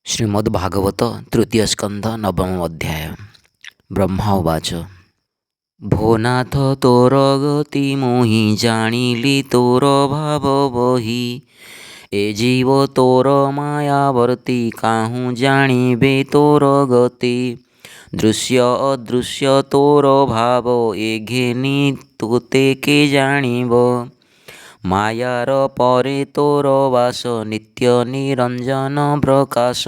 श्रीमद्भागवत तृतीय स्कंध नवम अध्याय। ब्रह्मा उवाच। भो नाथ तोर गति मोहि जानिली तोर भाव बही। ए जीव तोर मायावर्ती काहू जानिबे तोर गति। दृश्य अदृश्य तोर भाव ए घेनी तोते के जानिब। मायार परे तोर वास नित्य निरंजन प्रकाश।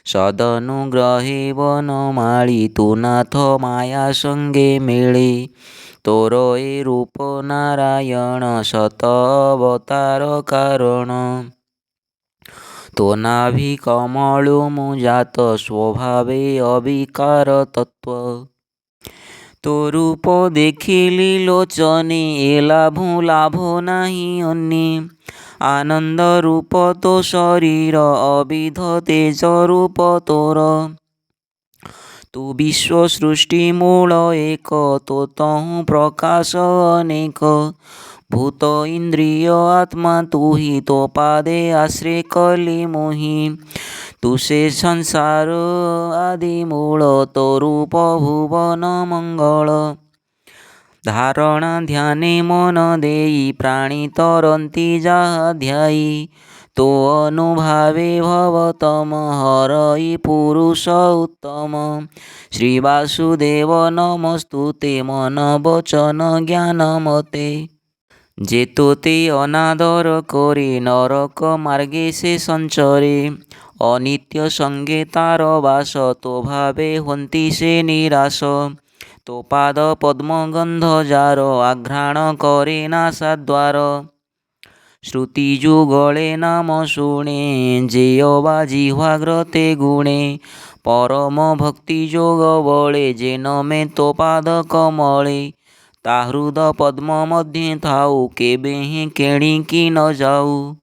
सदनुग्रहे वनमाळी तू नाथ माया संगे मेळे। तोर ए रूप नारायण शत अवतार कारण। तो नाभि कमलो मुजात स्वभावे अविकार तत्व। तो रूप देखिली लोचने ए लाभ नाही अन्ये। आनंद रूप तो शरीर अविध तेज रूप तोर। तू विश्व सृष्टि मूल एक तो तहु प्रकाश अनेक। भूत इंद्रिय आत्मा तू ही तो पादे आश्रय कली मोहि। तू से संसार आदि मूल तो रूप भुवन मंगल। धारणा ध्याने मन देई प्राणी तरंती जाहा ध्यायी। तो अनुभावे भवतम हरई पुरुष उत्तम। श्री वासुदेव नमस्तुते मन वचन ज्ञान मते। जे तोते अनादर करे नरक मार्गे से संचरे। अनित्य संगे तार वास तो भावे हंती से निराश। तो पाद पद्म गंध जार आघ्राण करे नासाद्वार। श्रुति जुगले नाम शुणे जे अवा जिह्वाग्रते गुणे। परम भक्ति जोग बळे जे नमे तो पाद कमळे। ता हृद पद्म मध्ये थाऊ केबे ही केणिकी न जाऊ।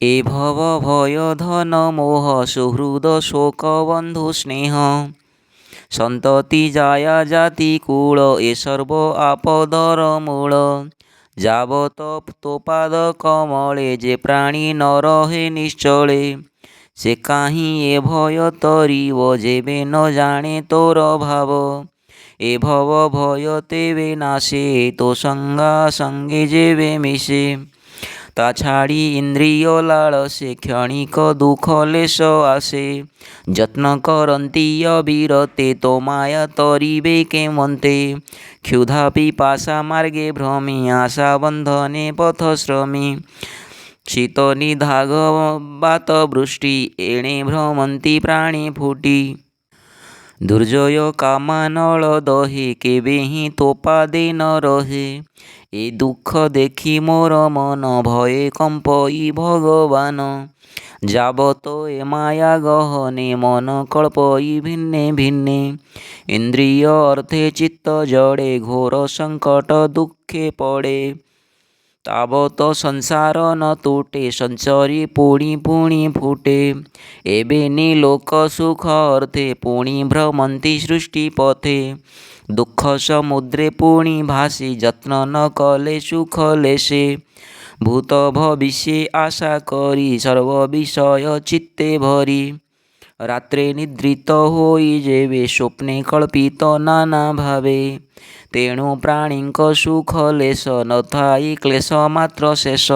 ए भव भय धन मोह सुहृद शोक बंधु स्नेह। संतति जाया जाति कूल ए सर्व आपदर मूल। जावत तो पाद कमले जे प्राणी न रहे निश्चले। से काहीं ए भय तरिव जेबे न जाने तोर भाव। ए भव भय तेबे नाशे तो संगा संगे जेबे मिशे। ता छाड़ी इंद्रिय लालसे क्षणिक दुख लेश आसे। जत्न करंती अविरते तो माया तरिबे केमंते। क्षुधा पिपासा मार्गे भ्रमी आशा बंधने पथ श्रमी। शीत निधाग बात वृष्टि एणे भ्रमंती प्राणी फुटी। दुर्जय कामानल दहे केबे ही तो पादे न रहे। ए दुख देखी मोर मन भये कंपई भगवान। जावत ए माया गहने मन कल्पई भिन्ने भिन्ने। इंद्रिय अर्थे चित्त जड़े घोर संकट दुखे पड़े। तावत संसार न तोटे संचरी पुणी पुणी फुटे। एबे लोक सुख अर्थे पुणी भ्रमंती सृष्टि पथे। दुख समुद्रे पुणी भासी जत्न न कले सुख लेसे। भूत भविष्ये आशा करी सर्व विषय चित्ते भरी। रात्रे निद्रित होई जेबे स्वप्ने कल्पित नाना भावे। तेणु प्राणींक सुख लेश न थाई क्लेश मात्र शेष।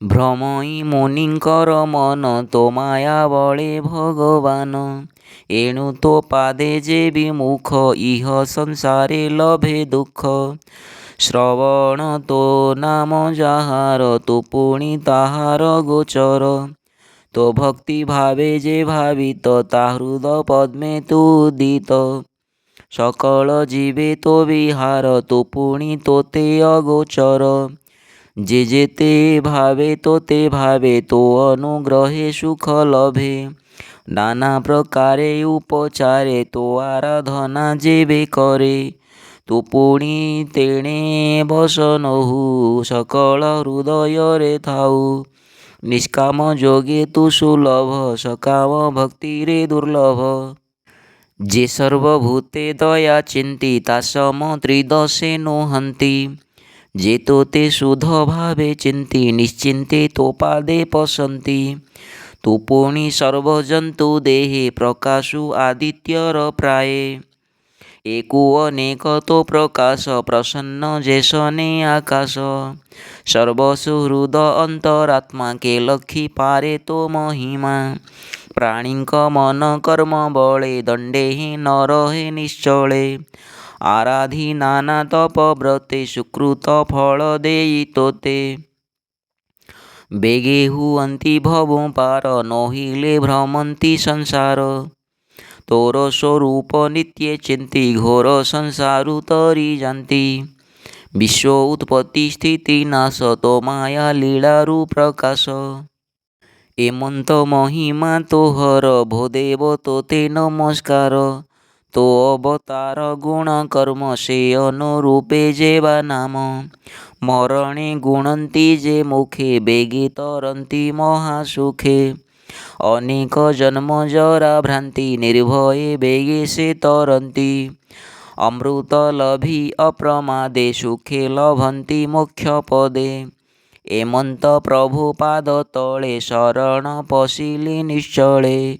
भ्रमई मुनिंकर मन तो माया बळे भगवान। एणु तो पादे जे विमुख इह संसारे लभे दुख। श्रवण तो नाम जाहार तो पुणी ताहार गोचर। तो भक्ति भावे जे भावित ता हृद पद्मे तू उदित। सकल जीवे तो विहार तो पुणी तोते अगोचर। जे जेते भावे तोते भावे तो अनुग्रहे सुख लभे। नाना प्रकारे उपचारे तो आराधना जेबे करे। तू पुणी तेणे बसनहु सकल हृदय रे थाऊ। निष्काम जोगे तू सुलभ सकाम भक्ति रे दुर्लभ। जे सर्वभूते दया चिंती ता सम त्रिदशे नुहंती। जे तोते शुद्ध भावे चिंती निश्चिंते तो पादे पसंती। ତୁ ପୁଣି ସର୍ବଜନ୍ତୁ ଦେହେ ପ୍ରକାଶୁ ଆଦିତ୍ୟର ପ୍ରାୟେ। ଏକୁ ଅନେକ ତୋ ପ୍ରକାଶ ପ୍ରସନ୍ନ ଯେସନେ ଆକାଶ। ସର୍ବସୁହୃଦ ଅନ୍ତରାତ୍ମା କେ ଲକ୍ଷୀ ପାରେ ତୋ ମହିମା। ପ୍ରାଣୀଙ୍କ ମନ କର୍ମ ବଳେ ଦଣ୍ଡେ ନ ରହେ ନିଶ୍ଚଳେ। ଆରାଧି ନାନା ତପବ୍ରତେ ସୁକୃତ ଫଳ ଦେଇ ତୋତେ। ବେଗେ ହୁଅନ୍ତି ଭବ ପାର ନୋହିଲେ ଭ୍ରମନ୍ତି ସଂସାର। ତୋର ସ୍ୱରୂପ ନିତ୍ୟେ ଚିନ୍ତି ଘୋର ସଂସାରୁ ତରି ଯାନ୍ତି। ବିଶ୍ୱ ଉତ୍ପତ୍ତି ସ୍ଥିତି ନାଶ ତୋ ମାୟା ଲୀଳାରୁ ପ୍ରକାଶ। ଏମନ୍ତ ମହିମା ତୋହର ଭୋ ଦେବ ତୋତେ ନମସ୍କାର। ତୋ ଅବତାର ଗୁଣ କର୍ମ ସେ ଅନୁରୂପେ ଯେବା ନାମ। ମରଣେ ଗୁଣନ୍ତି ଯେ ମୁଖେ ବେଗେ ତରନ୍ତି ମହାସୁଖେ। ଅନେକ ଜନ୍ମ ଜରା ଭ୍ରାନ୍ତି ନିର୍ଭୟେ ବେଗେ ସେ ତରନ୍ତି। ଅମୃତ ଲଭି ଅପ୍ରମାଦେ ସୁଖେ ଲଭନ୍ତି ମୋକ୍ଷ ପଦେ। ଏମନ୍ତ ପ୍ରଭୁ ପାଦ ତଳେ ଶରଣ ପଶିଲି ନିଶ୍ଚଳେ।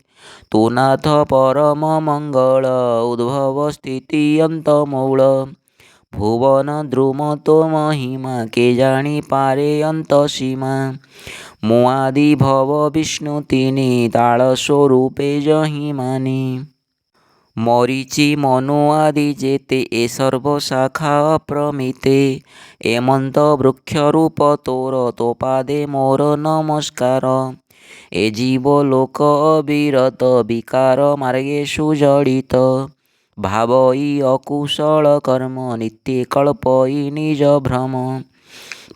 ତୁ ନାଥ ପରମ ମଙ୍ଗଳ ଉଦ୍ଭବ ସ୍ଥିତି ଅନ୍ତ ମୂଳ। ଭୁବନ ଦ୍ରୁମ ତୋ ମହିମା କେ ଜାଣି ପାରେ ଅନ୍ତ ସୀମା। ମୁଁ ଆଦି ଭବ ବିଷ୍ଣୁ ତିନି ତାଳ ସ୍ୱରୂପେ ଯହିଁ ମାନି। ମରିଚି ମନୁ ଆଦି ଯେତେ ଏ ସର୍ବ ଶାଖା ଅପ୍ରମିତେ। ଏମନ୍ତ ବୃକ୍ଷ ରୂପ ତୋର ତୋ ପାଦେ ମୋର ନମସ୍କାର। ଏ ଜୀବ ଲୋକ ଅବିରତ ବିକାର ମାର୍ଗେ ସୁଜଡ଼ିତ। ଭାବଇ ଅକୁଶଳ କର୍ମ ନିତ୍ୟେ କଳ୍ପଇ ନିଜ ଭ୍ରମ।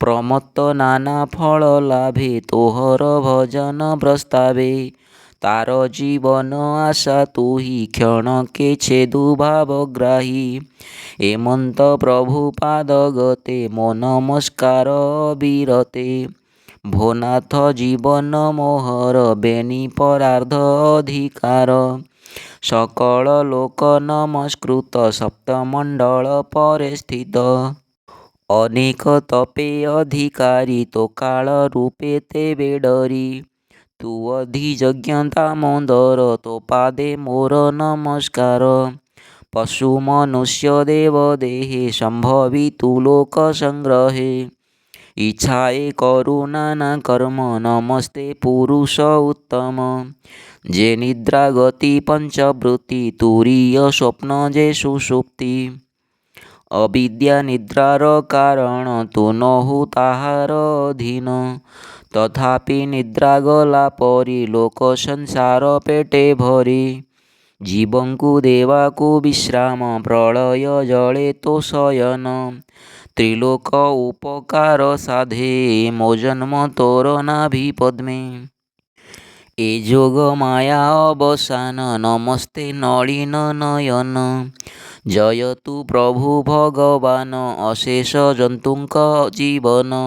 ପ୍ରମତ୍ତ ନାନା ଫଳ ଲାଭେ ତୋହର ଭଜନ ପ୍ରସ୍ତାବେ। ତାର ଜୀବନ ଆଶା ତୁହି କ୍ଷଣକେ ଛେଦୁ ଭାବଗ୍ରାହୀ। ଏମନ୍ତ ପ୍ରଭୁ ପାଦ ଗତେ ମୋ ନମସ୍କାର ଅବିରତେ। ଭୋ ନାଥ ଜୀବନ ମୋହର ବେନି ପରାର୍ଧ ଅଧିକାର। ସକଳ ଲୋକ ନମସ୍କୃତ ସପ୍ତମଣ୍ଡଳ ପରେ ସ୍ଥିତ। ଅନେକ ତପେ ଅଧିକାରୀ ତୋ କାଳ ରୂପେ ତେବେ ଡରି। ତୁ ଅଧିଯଜ୍ଞ ଦାମୋଦର ତୋ ପାଦେ ମୋର ନମସ୍କାର। ପଶୁ ମନୁଷ୍ୟ ଦେବ ଦେହେ ସମ୍ଭବି ତୁ ଲୋକ ସଂଗ୍ରହେ। ଇଚ୍ଛାଏ କରୁ ନାନା କର୍ମ ନମସ୍ତେ ପୁରୁଷ ଉତ୍ତମ। ଯେ ନିଦ୍ରା ଗତି ପଞ୍ଚବୃତ୍ତି ତୁରୀୟ ସ୍ୱପ୍ନ ଯେ ସୁଷୁପ୍ତି। ଅବିଦ୍ୟା ନିଦ୍ରାର କାରଣ ତୁ ନୋହୁ ତାହାର ଅଧୀନ। ତଥାପି ନିଦ୍ରା ଗଲା ପରି ଲୋକ ସଂସାର ପେଟେ ଭରି। ଜୀବଙ୍କୁ ଦେବାକୁ ବିଶ୍ରାମ ପ୍ରଳୟ ଜଳେ ତୋ ଶୟନ। ତ୍ରିଲୋକ ଉପକାର ସାଧେ ମୋ ଜନ୍ମ ତୋର ନାଭି ପଦ୍ମେ। ଏ ଯୋଗ ମାୟା ଅବସାନ ନମସ୍ତେ ନଳିନ ନୟନ। ଜୟତୁ ପ୍ରଭୁ ଭଗବାନ ଅଶେଷ ଜନ୍ତୁଙ୍କ ଜୀବନ।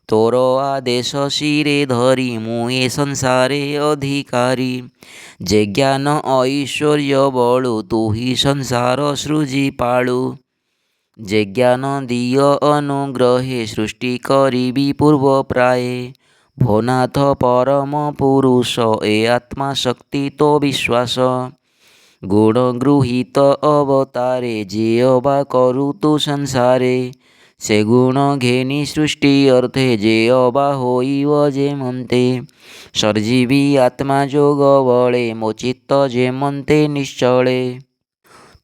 ତୋର ଆଦେଶ ଶିରେ ଧରି ମୁଁ ଏ ସଂସାରେ ଅଧିକାରୀ। ଯେ ଜ୍ଞାନ ଐଶ୍ୱର୍ଯ୍ୟ ବଳୁ ତୁହି ସଂସାର ସୃଜି ପାଳୁ। ଯେ ଜ୍ଞାନ ଦିଅ ଅନୁଗ୍ରହେ ସୃଷ୍ଟି କରିବି ପୂର୍ବ ପ୍ରାୟେ। ଭୋ ନାଥ ପରମ ପୁରୁଷ ଏ ଆତ୍ମା ଶକ୍ତି ତୋ ବିଶ୍ୱାସ। ଗୁଣ ଗୃହୀତ ଅବତାରେ ଯେ ଅବା କରୁ ତୁ ସଂସାରେ। ସେ ଗୁଣ ଘେନି ସୃଷ୍ଟି ଅର୍ଥେ ଯେ ଅବା ହୋଇବ ଯେମନ୍ତେ। ସର୍ଜୀବି ଆତ୍ମା ଯୋଗ ବଳେ ମୋ ଚିତ୍ତ ଯେମନ୍ତେ ନିଶ୍ଚଳେ।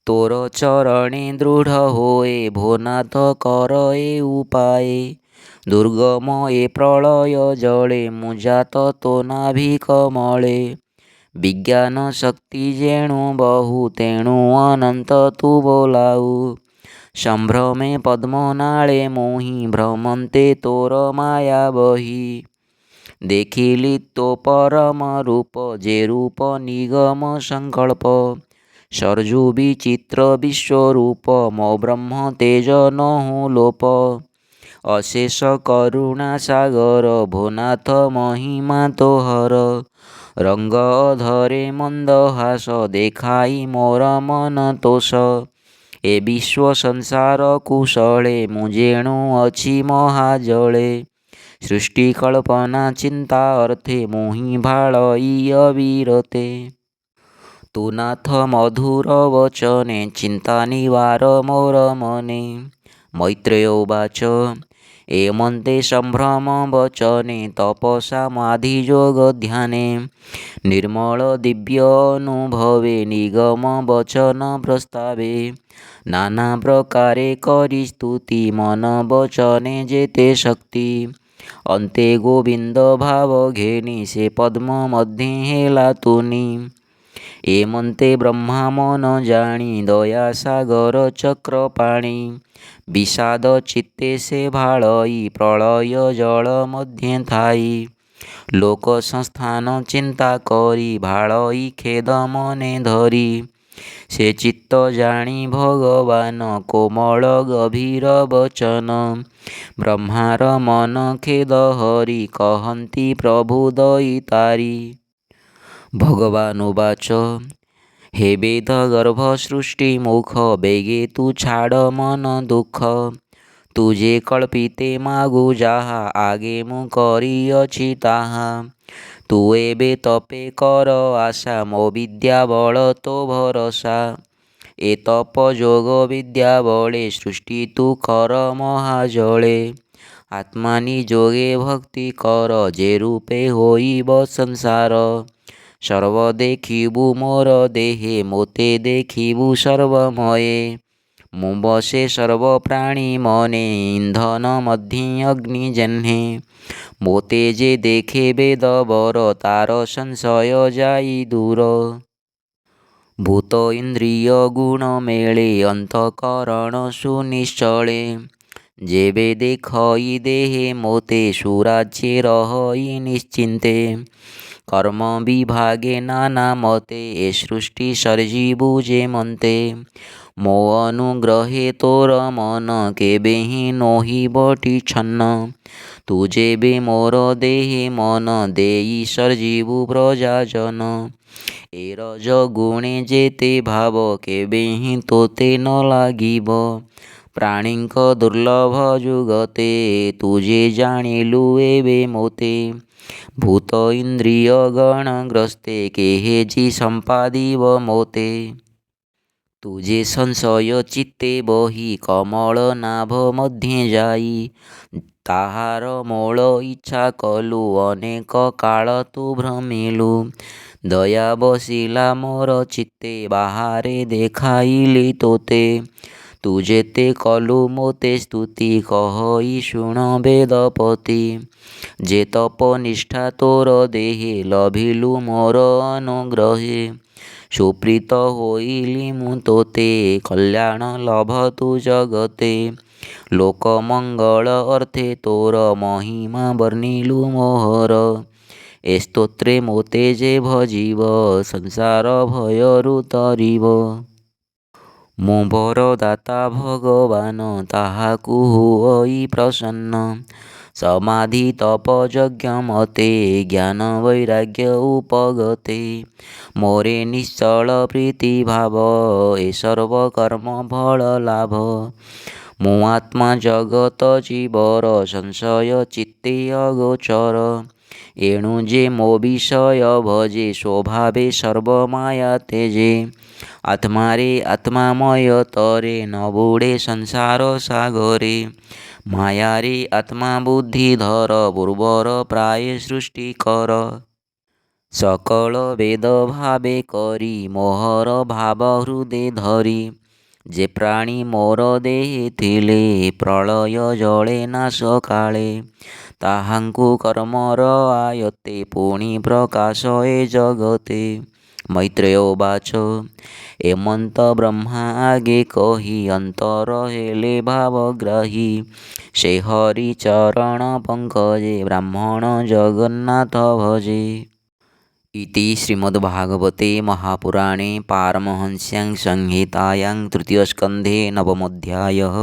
ତୋର ଚରଣେ ଦୃଢ଼ ହୋଏ ଭୋ ନାଥ କର ଏ ଉପାଏ। ଦୁର୍ଗମ ଏ ପ୍ରଳୟ ଜଳେ ମୁଁ ଜାତ ତୋ ନାଭି କମଳେ। ବିଜ୍ଞାନ ଶକ୍ତି ଯେଣୁ ବହୁ ତେଣୁ ଅନନ୍ତ ତୁ ବୋଲାଉ। ସମ୍ଭ୍ରମେ ପଦ୍ମନାଳେ ମୁହିଁ ଭ୍ରମନ୍ତେ ତୋର ମାୟା ବହି। ଦେଖିଲି ତୋ ପରମ ରୂପ ଯେ ରୂପ ନିଗମ ସଂକଳ୍ପ। ସର୍ଜୁ ବିଚିତ୍ର ବିଶ୍ୱରୂପ ମୋ ବ୍ରହ୍ମ ତେଜ ନୋହୁ ଲୋପ। ଅଶେଷ କରୁଣା ସାଗର ଭୋ ନାଥ ମହିମା ତୋହର। ରଙ୍ଗ ଅଧରେ ମନ୍ଦହାସ ଦେଖାଇ ମୋର ମନ ତୋଷ। ଏ ବିଶ୍ୱ ସଂସାର କୁଶଳେ ମୁଁ ଯେଣୁ ଅଛି ମହାଜଳେ। सृष्टिकल्पना चिंता अर्थे मोहि भाळयी अविरते। तू नाथ मधुर वचने चिंता निवार मोर मने। मैत्रेय उवाच एमन्ते संभ्रम वचने तपसामाधि योग ध्याने। निर्मल दिव्य अनुभवे निगम वचन प्रस्तावे। नाना प्रकारे करी स्तुति मन वचने जेते शक्ति। अन्ते गोविंद भाव घेनी से पद्म मध्ये हेला तुनी। एमन्ते ब्रह्मा मन जाणी दया सागर चक्र पाणी। विषाद चित्ते से भाळयी प्रलय जल मध्ये थाई। लोक संस्थान चिंता करी भाळयी खेद मने धरी। से चित्त जाणी भगवान कोमल गभीर वचन। ब्रह्मार मन खेद हरि कहन्ति प्रभु दयितारी। भगवान उवाच हे वेद गर्भ सृष्टि मुख बेगे तू छाड़ मन दुख। तुझे कल्पिते मागु जाहा आगे मु करिअछि ताहा। तू एबे तपे कर आशा मो विद्या बल तो भरसा। ए तप जोग विद्या बले सृष्टि तू कर महाजले। आत्मा निजोगे भक्ति कर जे रूपे होइब संसार। सर्व देखिबु मोर देहे मोते देखिबु सर्वमये। मु बसे सर्व प्राणी मने इंधन मध्ये अग्नि जह्ने। मोते जे देखे वेद बर तार संशय जाई दूर। भूत इंद्रिय गुण मेले अंतकरण सुनिश्चले। जेबे देखई देहे मोते सुराज्ये रहई निश्चिंते। कर्म विभागे नाना मते ए सृष्टि सर्जिबु जे मन्ते। मो अनुग्रहे तोर मन केबे ही नोहिबटि छन्न। तू जेबे मोर देहे मन देई सर्जिबु प्रजाजन। ए रज गुणे जेते भाव केबे ही तोते न लागिब। प्राणींक दुर्लभ जुगते तुझे जाणिलु एबे मोते। भूत इंद्रिय गण ग्रस्ते केहे जी संपादिब मोते। तुझे संशय चित्ते बही कमल नाभ मध्ये जाई। ताहार मोल इच्छा कलु अनेक काल तू भ्रमिलु। दया बसिला मोर चित्ते बाहारे देखाइली तोते। तू जेते कलु मोते स्तुति कहई शुण वेदपति। जे तप निष्ठा तोर देहे लभिलु मोर अनुग्रहे। सुप्रीत होइली मु तोते कल्याण लभतु जगते। लोक मंगल अर्थे तोर महिमा वर्णिलु मोहर। ए स्तोत्रे मोते जे भजिब संसार भयरु तरिब। मु वरदाता भगवान ताहाकु हुई प्रसन्न। समाधि तप यज्ञ मते ज्ञान वैराग्य उपगते। मोरे निश्चल प्रीति भाव ए सर्व कर्म फल लाभ। मु आत्मा जगत जीवर संशय चित्ते अगोचर। एणु जे मो विषय भजे स्वभावे सर्व माया तेजे। आत्मा रे आत्मामय तरे न बुडे संसार सागरे। माया रे आत्मा बुद्धि धर बुर्बर प्राय सृष्टि कर। सकल वेद भावे करी मोहर भाव हृदय धरी। जे प्राणी मोर देहे थिले प्रलय जले नाश काले। ताहांकु कर्मर आयते पुनि प्रकाश ए जगते। मैत्रेय उवाच एमंत ब्रह्मा आगे कही अंतर हेले भावग्राही। से हरि चरण पंकजे ब्राह्मण जगन्नाथ भजे। इति श्रीमद्भागवते महापुराणे पारमहंस्यां संहितायां तृतीयस्कन्धे नवमोऽध्यायः।